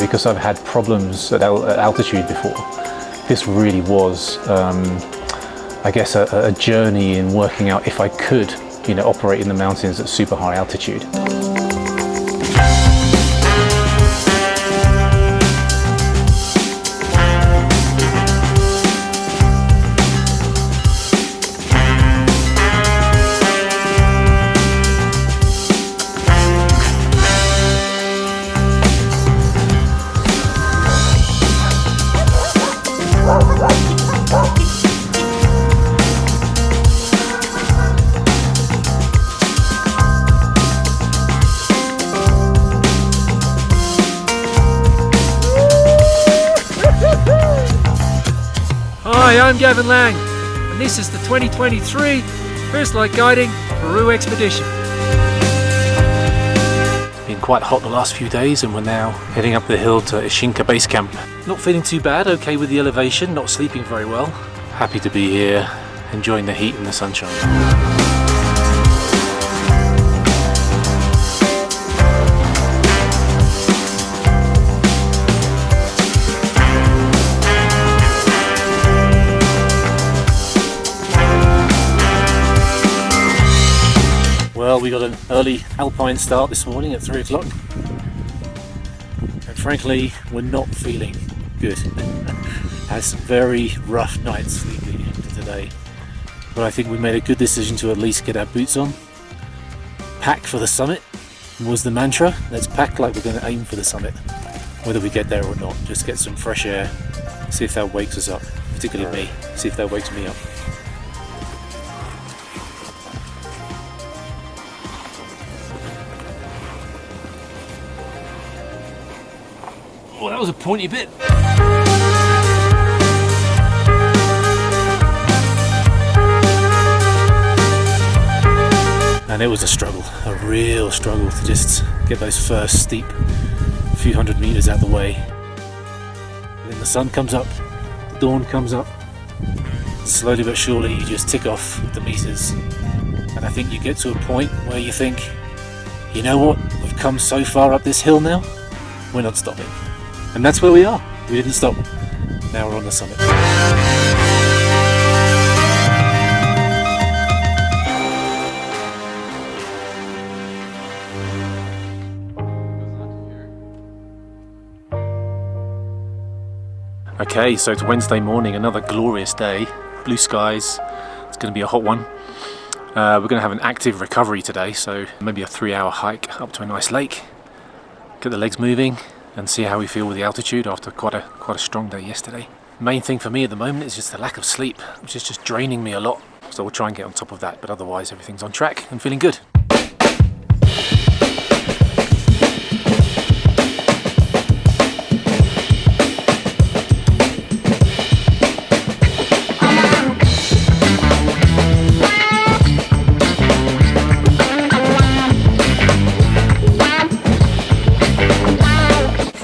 because I've had problems at altitude before. This really was, I guess, a journey in working out if I could, you know, operate in the mountains at super high altitude. Hi, I'm Gavin Lang, and this is the 2023 First Light Guiding Peru Expedition. Been quite hot the last few days, and we're now heading up the hill to Ishinca base camp. Not feeling too bad, okay with the elevation, not sleeping very well. Happy to be here, enjoying the heat and the sunshine. Well, we got an early alpine start this morning at 3 o'clock, and frankly we're not feeling good. Had some very rough nights sleeping into today, but I think we made a good decision to at least get our boots on. Pack for the summit was the mantra. Let's pack like we're going to aim for the summit, whether we get there or not. Just get some fresh air, see if that wakes us up, particularly me, see if that wakes me up. Well, that was a pointy bit. And it was a struggle, a real struggle to just get those first steep few hundred meters out of the way. And then the sun comes up, the dawn comes up, slowly but surely you just tick off the meters. And I think you get to a point where you think, you know what, we've come so far up this hill now, we're not stopping. And that's where we are. We didn't stop. Now we're on the summit. Okay, so it's Wednesday morning, another glorious day. Blue skies. It's going to be a hot one. We're going to have an active recovery today, so maybe a 3-hour hike up to a nice lake. Get the legs moving and see how we feel with the altitude after quite a strong day yesterday. Main thing for me at the moment is just the lack of sleep, which is just draining me a lot. So we'll try and get on top of that, but otherwise everything's on track and feeling good.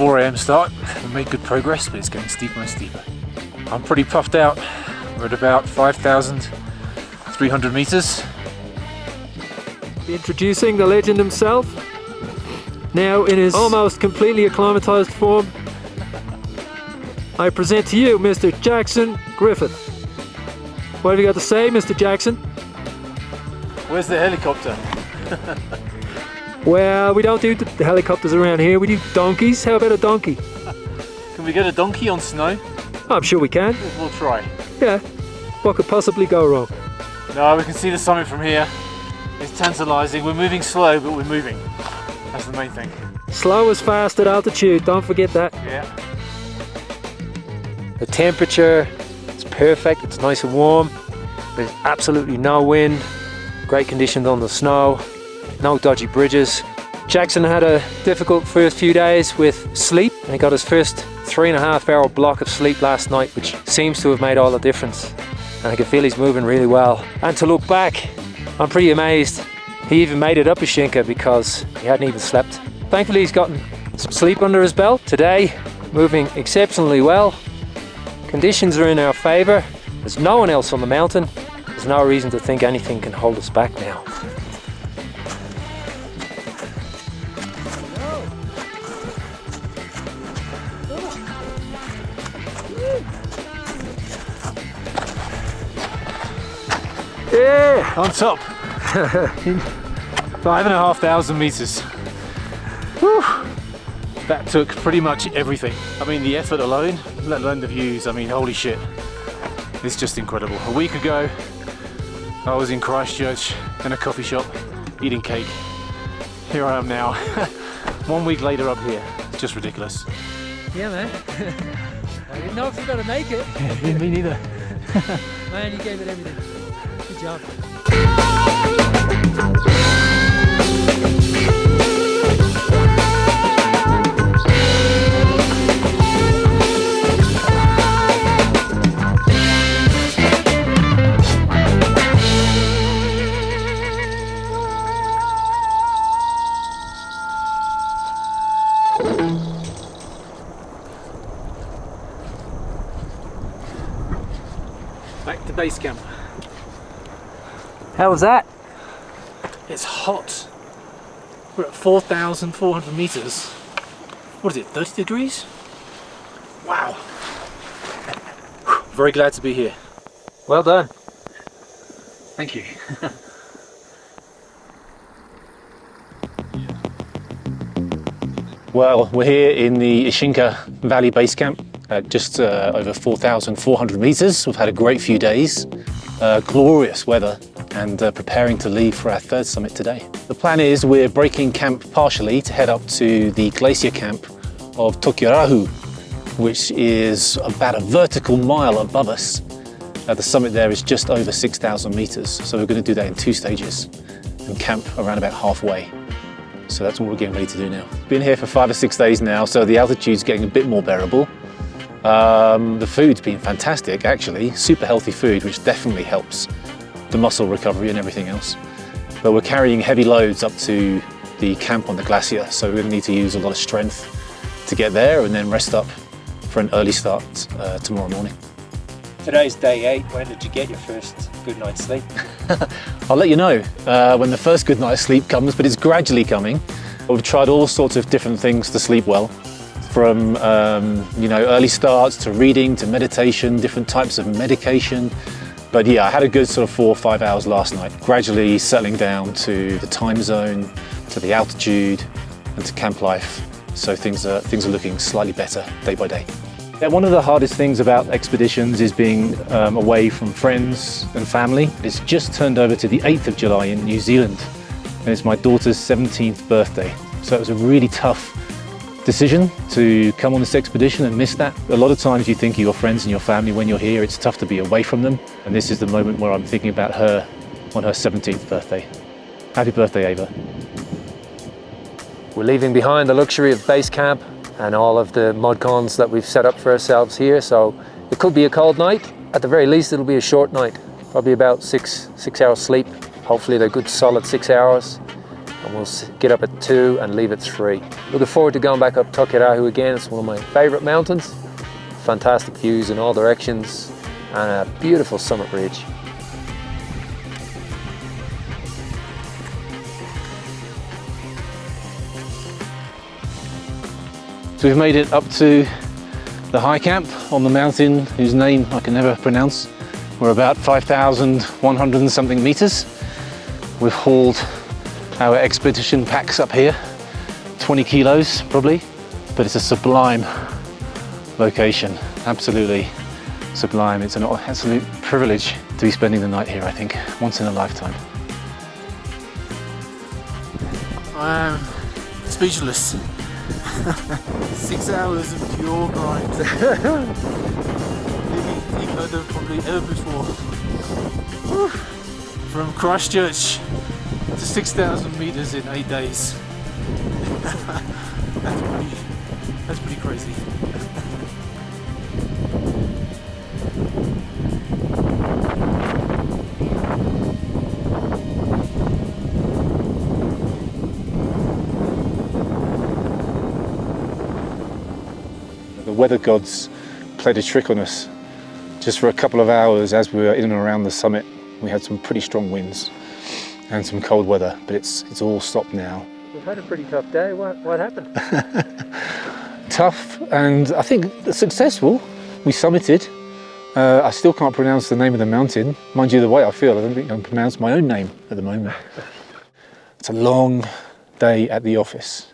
4 AM start. We made good progress, but it's getting steeper and steeper. I'm pretty puffed out. We're at about 5,300 meters. Introducing the legend himself, now in his almost completely acclimatized form, I present to you Mr. Jackson Griffith. What have you got to say, Mr. Jackson? Where's the helicopter? Well, we don't do the helicopters around here, we do donkeys. How about a donkey? Can we get a donkey on snow? I'm sure we can. We'll try. Yeah, what could possibly go wrong? No, we can see the summit from here. It's tantalizing. We're moving slow, but we're moving. That's the main thing. Slow is fast at altitude, don't forget that. Yeah. The temperature is perfect, it's nice and warm. There's absolutely no wind. Great conditions on the snow. No dodgy bridges. Jackson had a difficult first few days with sleep, and he got his first 3.5 hour block of sleep last night, which seems to have made all the difference. And I can feel he's moving really well. And to look back, I'm pretty amazed he even made it up Ishinca because he hadn't even slept. Thankfully he's gotten some sleep under his belt. Today, moving exceptionally well. Conditions are in our favor. There's no one else on the mountain. There's no reason to think anything can hold us back now. Yeah! On top. 5,500 meters. Whew. That took pretty much everything. I mean, the effort alone, let alone the views. I mean, holy shit. It's just incredible. A week ago, I was in Christchurch in a coffee shop eating cake. Here I am now, 1 week later up here. It's just ridiculous. Yeah, man. I didn't know if you were going to make it. Yeah, me neither. Man, you gave it everything. Good job. Back to base camp. How was that? It's hot. We're at 4,400 meters. What is it, 30 degrees? Wow. Very glad to be here. Well done. Thank you. Well, we're here in the Ishinca Valley Base Camp at just over 4,400 meters. We've had a great few days, glorious weather, and preparing to leave for our third summit today. The plan is we're breaking camp partially to head up to the glacier camp of Tocllaraju, which is about a vertical mile above us. The summit there is just over 6,000 meters, so we're going to do that in 2 stages and camp around about halfway. So that's what we're getting ready to do now. Been here for 5 or 6 days now, so the altitude's getting a bit more bearable. The food's been fantastic, actually. Super healthy food, which definitely helps the muscle recovery and everything else. But we're carrying heavy loads up to the camp on the glacier, so we're going to need to use a lot of strength to get there and then rest up for an early start tomorrow morning. Today's day 8. When did you get your first good night's sleep? I'll let you know when the first good night's sleep comes, but it's gradually coming. We've tried all sorts of different things to sleep well, from early starts to reading to meditation, different types of medication. But yeah, I had a good sort of 4 or 5 hours last night, gradually settling down to the time zone, to the altitude, and to camp life. So things are looking slightly better day by day. Yeah, one of the hardest things about expeditions is being away from friends and family. It's just turned over to the 8th of July in New Zealand, and it's my daughter's 17th birthday. So it was a really tough decision to come on this expedition and miss that. A lot of times you think of your friends and your family when you're here, it's tough to be away from them. And this is the moment where I'm thinking about her on her 17th birthday. Happy birthday, Ava. We're leaving behind the luxury of base camp and all of the mud cons that we've set up for ourselves here. So it could be a cold night. At the very least, it'll be a short night. Probably about six hours sleep. Hopefully they're good solid 6 hours. And we'll get up at 2 and leave at 3. Looking forward to going back up Tocllaraju again. It's one of my favorite mountains. Fantastic views in all directions and a beautiful summit ridge. So we've made it up to the high camp on the mountain whose name I can never pronounce. We're about 5,100 and something meters. We've hauled our expedition packs up here, 20 kilos probably, but it's a sublime location, absolutely sublime. It's an absolute privilege to be spending the night here, I think, once in a lifetime. I am speechless. 6 hours of pure grind. Anything I've done probably ever before. Whew. From Christchurch to 6,000 meters in 8 days. That's pretty crazy. The weather gods played a trick on us. Just for a couple of hours as we were in and around the summit, we had some pretty strong winds and some cold weather, but it's all stopped now. We've had a pretty tough day. What happened? Tough and I think successful. We summited. I still can't pronounce the name of the mountain. Mind you, the way I feel, I don't think I can pronounce my own name at the moment. It's a long day at the office,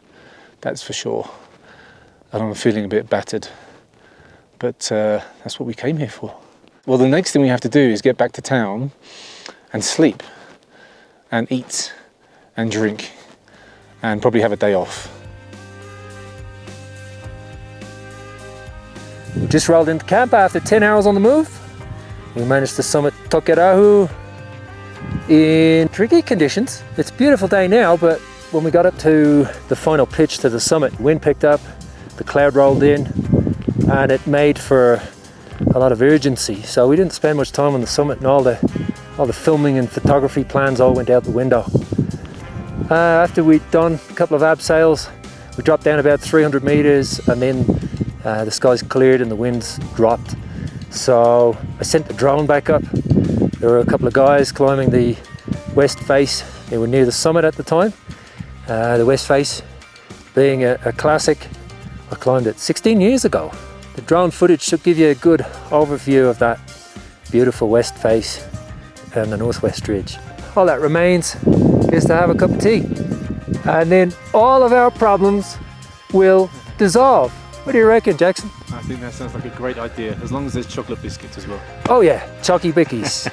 that's for sure. And I'm feeling a bit battered, but that's what we came here for. Well, the next thing we have to do is get back to town and sleep and eat and drink and probably have a day off. We just rolled into camp after 10 hours on the move. We managed to summit Tocllaraju in tricky conditions. It's a beautiful day now, but when we got up to the final pitch to the summit, wind picked up, the cloud rolled in, and it made for a lot of urgency. So we didn't spend much time on the summit, and all the filming and photography plans all went out the window. After we'd done a couple of abseils, we dropped down about 300 meters, and then the skies cleared and the winds dropped. So I sent the drone back up. There were a couple of guys climbing the west face. They were near the summit at the time. The west face being a classic. I climbed it 16 years ago. The drone footage should give you a good overview of that beautiful west face and the northwest ridge. All that remains is to have a cup of tea, and then all of our problems will dissolve. What do you reckon, Jackson? I think that sounds like a great idea, as long as there's chocolate biscuits as well. Oh yeah, chalky bickies.